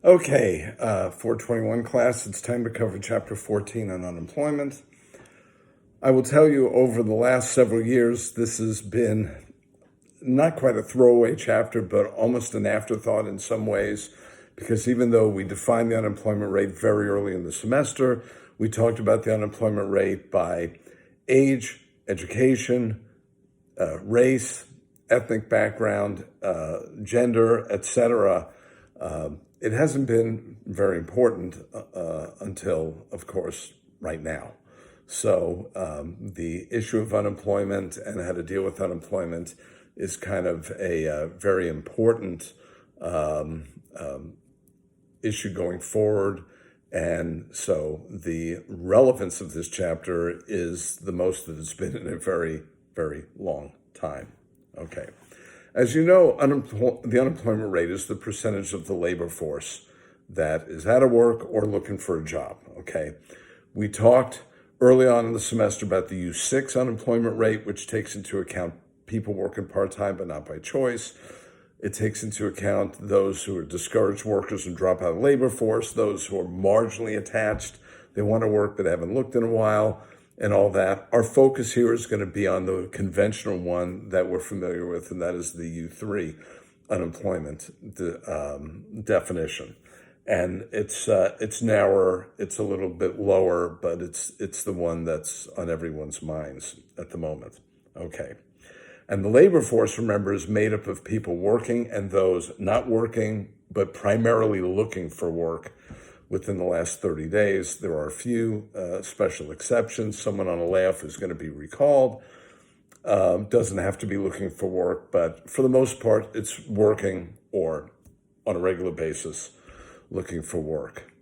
Okay, 421 class, it's time to cover chapter 14 on unemployment. I will tell you over the last several years, this has been not quite a throwaway chapter, but almost an afterthought in some ways, because even though we defined the unemployment rate very early in the semester, we talked about the unemployment rate by age, education, race, ethnic background, gender, etc. It hasn't been very important until, of course, right now. So the issue of unemployment and how to deal with unemployment is kind of a very important issue going forward. And so the relevance of this chapter is the most that it's been in a very, very long time. Okay. As you know, the unemployment rate is the percentage of the labor force that is out of work or looking for a job, okay? We talked early on in the semester about the U6 unemployment rate, which takes into account people working part-time but not by choice. It takes into account those who are discouraged workers and drop out of the labor force, those who are marginally attached, they want to work but haven't looked in a while, and all that. Our focus here is going to be on the conventional one that we're familiar with, and that is the U3 unemployment definition. And it's narrower, it's a little bit lower, but it's the one that's on everyone's minds at the moment. Okay. And the labor force, remember, is made up of people working and those not working, but primarily looking for work within the last 30 days. There are a few special exceptions. Someone on a layoff is going to be recalled. Doesn't have to be looking for work, but for the most part, it's working or on a regular basis looking for work.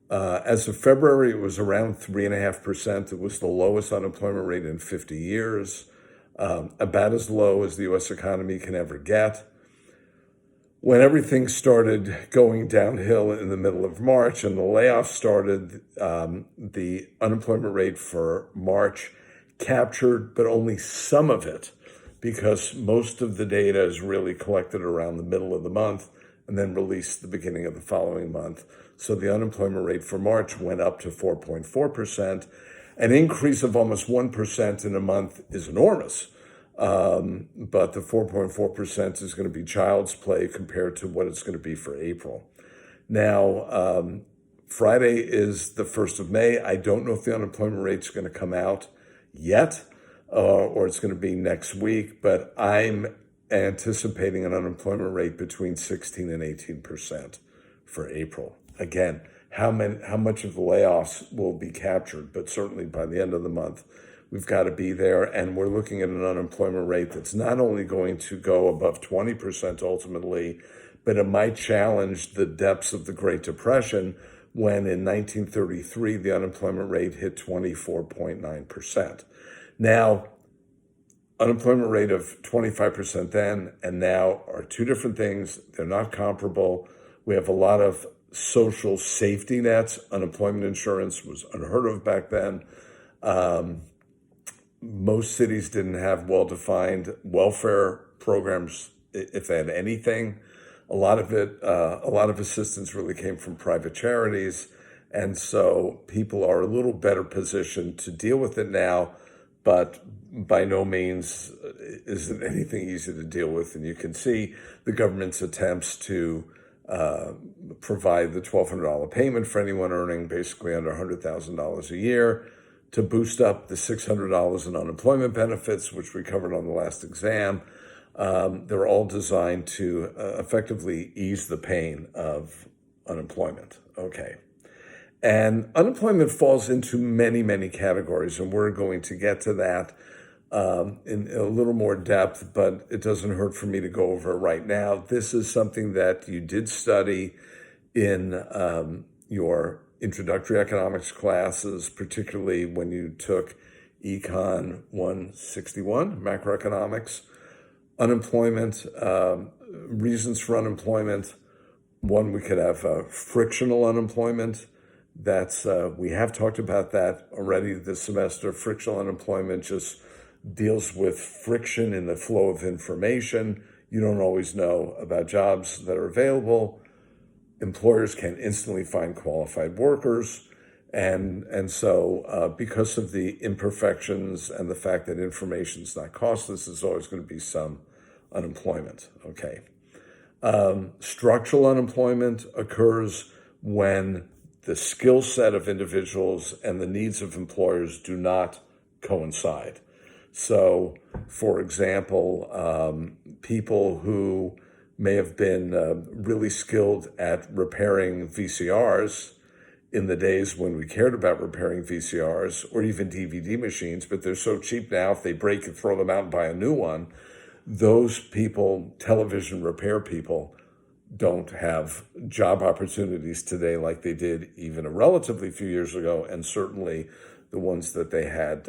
As of February, it was around 3.5%. It was the lowest unemployment rate in 50 years, about as low as the U.S. economy can ever get. When everything started going downhill in the middle of March and the layoffs started, the unemployment rate for March captured, but only some of it, because most of the data is really collected around the middle of the month and then released the beginning of the following month. So the unemployment rate for March went up to 4.4%. An increase of almost 1% in a month is enormous. But the 4.4% is going to be child's play compared to what it's going to be for April. Now, Friday is the 1st of May. I don't know if the unemployment rate is going to come out yet, or it's going to be next week, but I'm anticipating an unemployment rate between 16 and 18% for April. Again, how much of the layoffs will be captured, but certainly by the end of the month, we've got to be there, and we're looking at an unemployment rate that's not only going to go above 20% ultimately, but it might challenge the depths of the Great Depression when in 1933, the unemployment rate hit 24.9%. Now, unemployment rate of 25% then and now are two different things. They're not comparable. We have a lot of social safety nets. Unemployment insurance was unheard of back then. Most cities didn't have well-defined welfare programs, if they had anything. A lot of assistance really came from private charities. And so people are a little better positioned to deal with it now, but by no means isn't anything easy to deal with. And you can see the government's attempts to provide the $1,200 payment for anyone earning basically under $100,000 a year, to boost up the $600 in unemployment benefits, which we covered on the last exam. They're all designed to effectively ease the pain of unemployment. Okay. And unemployment falls into many, many categories, and we're going to get to that in a little more depth, but it doesn't hurt for me to go over it right now. This is something that you did study in your introductory economics classes, particularly when you took Econ 161, macroeconomics. Unemployment, reasons for unemployment. One, we could have frictional unemployment. That's we have talked about that already this semester. Frictional unemployment just deals with friction in the flow of information. You don't always know about jobs that are available. employers can instantly find qualified workers. And so because of the imperfections and the fact that information is not costless, there's always going to be some unemployment. Okay. Structural unemployment occurs when the skill set of individuals and the needs of employers do not coincide. So, for example, people who may have been really skilled at repairing VCRs in the days when we cared about repairing VCRs or even DVD machines, but they're so cheap now, if they break, you throw them out and buy a new one. Those people, television repair people, don't have job opportunities today like they did even a relatively few years ago, and certainly the ones that they had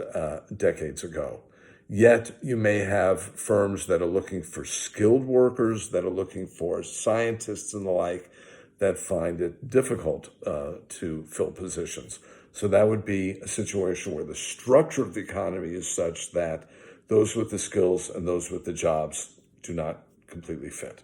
decades ago. Yet you may have firms that are looking for skilled workers, that are looking for scientists and the like, that find it difficult to fill positions. So that would be a situation where the structure of the economy is such that those with the skills and those with the jobs do not completely fit.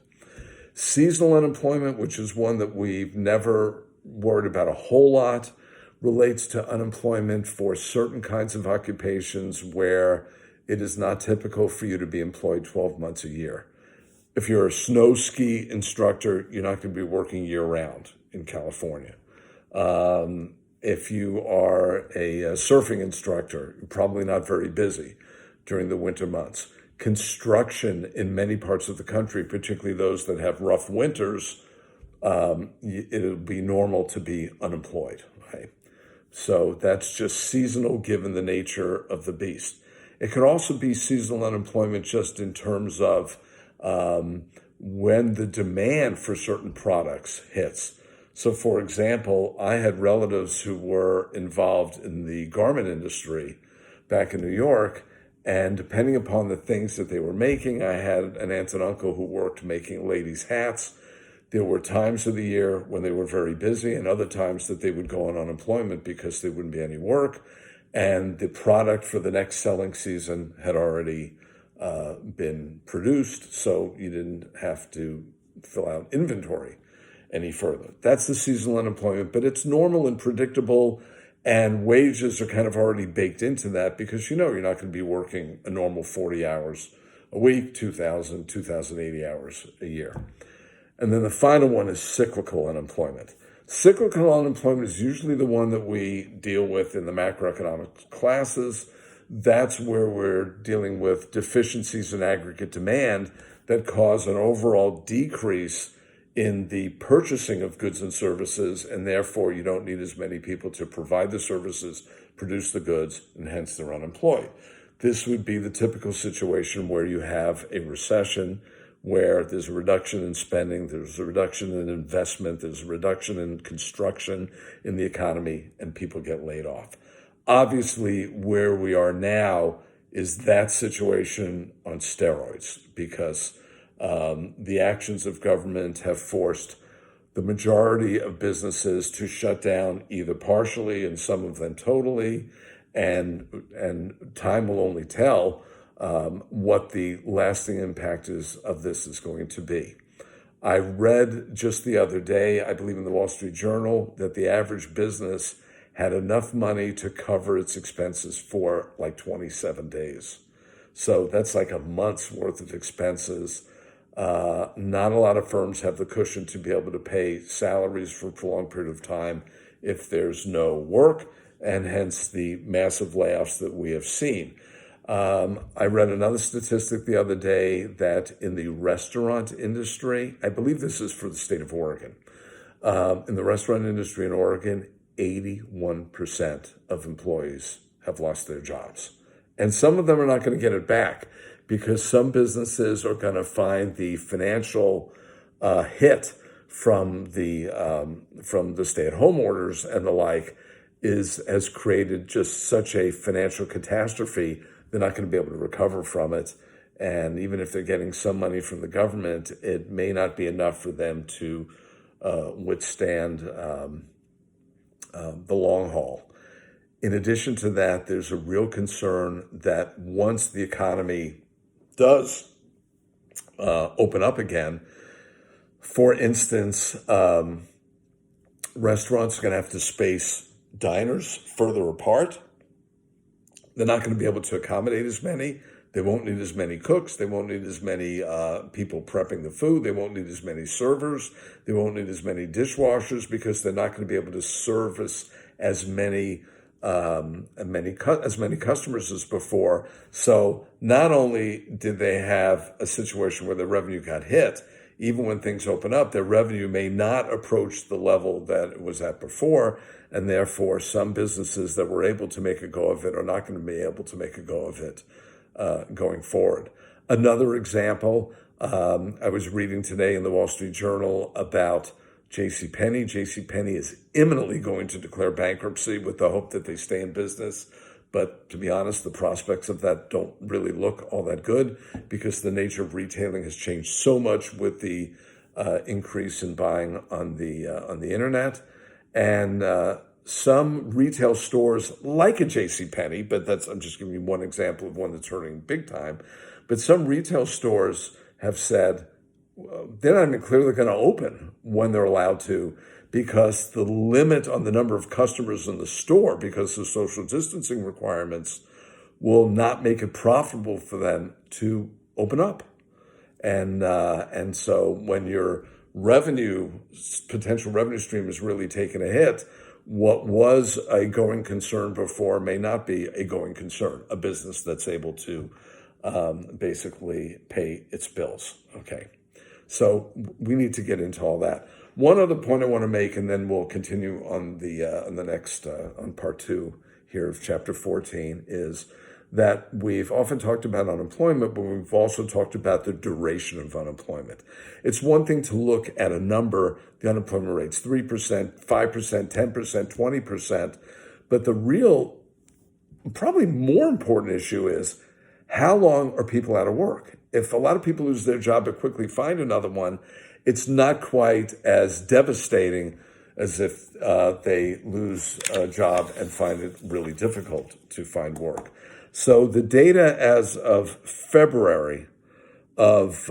Seasonal unemployment, which is one that we've never worried about a whole lot, relates to unemployment for certain kinds of occupations where it is not typical for you to be employed 12 months a year. If you're a snow ski instructor, you're not going to be working year-round in California. If you are a surfing instructor, you're probably not very busy during the winter months. Construction in many parts of the country, particularly those that have rough winters, it'll be normal to be unemployed, right? So that's just seasonal given the nature of the beast. It could also be seasonal unemployment just in terms of when the demand for certain products hits. So, for example, I had relatives who were involved in the garment industry back in New York, and depending upon the things that they were making, I had an aunt and uncle who worked making ladies' hats. There were times of the year when they were very busy and other times that they would go on unemployment because there wouldn't be any work. And the product for the next selling season had already been produced, so you didn't have to fill out inventory any further. That's the seasonal unemployment, but it's normal and predictable, and wages are kind of already baked into that because you know you're not going to be working a normal 40 hours a week, 2,080 hours a year. And then the final one is cyclical unemployment. Cyclical unemployment is usually the one that we deal with in the macroeconomic classes. That's where we're dealing with deficiencies in aggregate demand that cause an overall decrease in the purchasing of goods and services, and therefore you don't need as many people to provide the services, produce the goods, and hence they're unemployed. This would be the typical situation where you have a recession, where there's a reduction in spending, there's a reduction in investment, there's a reduction in construction in the economy, and people get laid off. Obviously, where we are now is that situation on steroids because the actions of government have forced the majority of businesses to shut down either partially and some of them totally, and time will only tell what the lasting impact of this is going to be. I read just the other day, I believe in the Wall Street Journal, that the average business had enough money to cover its expenses for like 27 days. So that's like a month's worth of expenses. Not a lot of firms have the cushion to be able to pay salaries for a prolonged period of time if there's no work, and hence the massive layoffs that we have seen. I read another statistic the other day that in the restaurant industry, I believe this is for the state of Oregon, in the restaurant industry in Oregon, 81% of employees have lost their jobs. And some of them are not going to get it back because some businesses are going to find the financial hit from the stay-at-home orders and the like has created just such a financial catastrophe, they're not going to be able to recover from it. And even if they're getting some money from the government, it may not be enough for them to withstand the long haul. In addition to that, there's a real concern that once the economy does open up again, for instance, Restaurants are going to have to space diners further apart. They're not going to be able to accommodate as many. They won't need as many cooks. They won't need as many people prepping the food. They won't need as many servers. They won't need as many dishwashers because they're not going to be able to service as many customers as before. So not only did they have a situation where their revenue got hit, even when things open up, their revenue may not approach the level that it was at before, and therefore some businesses that were able to make a go of it are not going to be able to make a go of it going forward. Another example, I was reading today in the Wall Street Journal about JCPenney. JCPenney is imminently going to declare bankruptcy with the hope that they stay in business. But to be honest, the prospects of that don't really look all that good because the nature of retailing has changed so much with the increase in buying on the internet. And some retail stores like a JCPenney, but I'm just giving you one example of one that's hurting big time. But some retail stores have said they're not even clearly going to open when they're allowed to, because the limit on the number of customers in the store, because of social distancing requirements, will not make it profitable for them to open up. And so when your potential revenue stream is really taking a hit, what was a going concern before may not be a going concern, a business that's able to basically pay its bills. Okay. So we need to get into all that. One other point I want to make, and then we'll continue on the next on part 2 here of chapter 14, is that we've often talked about unemployment, but we've also talked about the duration of unemployment. It's one thing to look at a number, the unemployment rate's 3%, 5%, 10%, 20%, but the real, probably more important issue is how long are people out of work? If a lot of people lose their job but quickly find another one, it's not quite as devastating as if they lose a job and find it really difficult to find work. So the data as of February of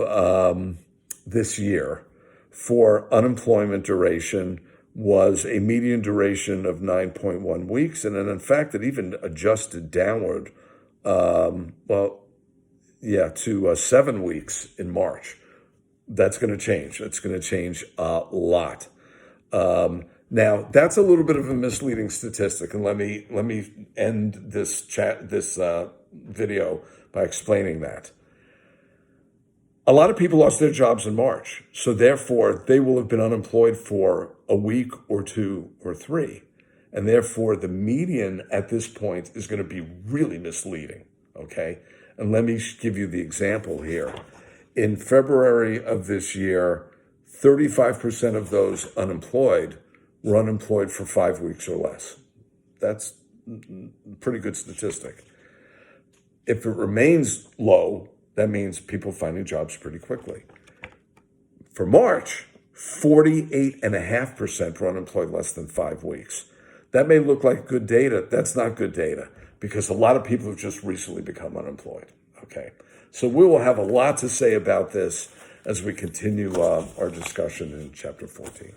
this year for unemployment duration was a median duration of 9.1 weeks. And then in fact, it even adjusted downward, to 7 weeks in March. That's going to change. It's going to change a lot. Now, that's a little bit of a misleading statistic, and let me end this video by explaining that. A lot of people lost their jobs in March, so therefore they will have been unemployed for a week or 2 or 3, and therefore the median at this point is going to be really misleading. Okay, and let me give you the example here. In February of this year, 35% of those unemployed were unemployed for 5 weeks or less. That's a pretty good statistic. If it remains low, that means people finding jobs pretty quickly. For March, 48.5% were unemployed less than 5 weeks. That may look like good data. That's not good data because a lot of people have just recently become unemployed. Okay, so we will have a lot to say about this as we continue our discussion in chapter 14.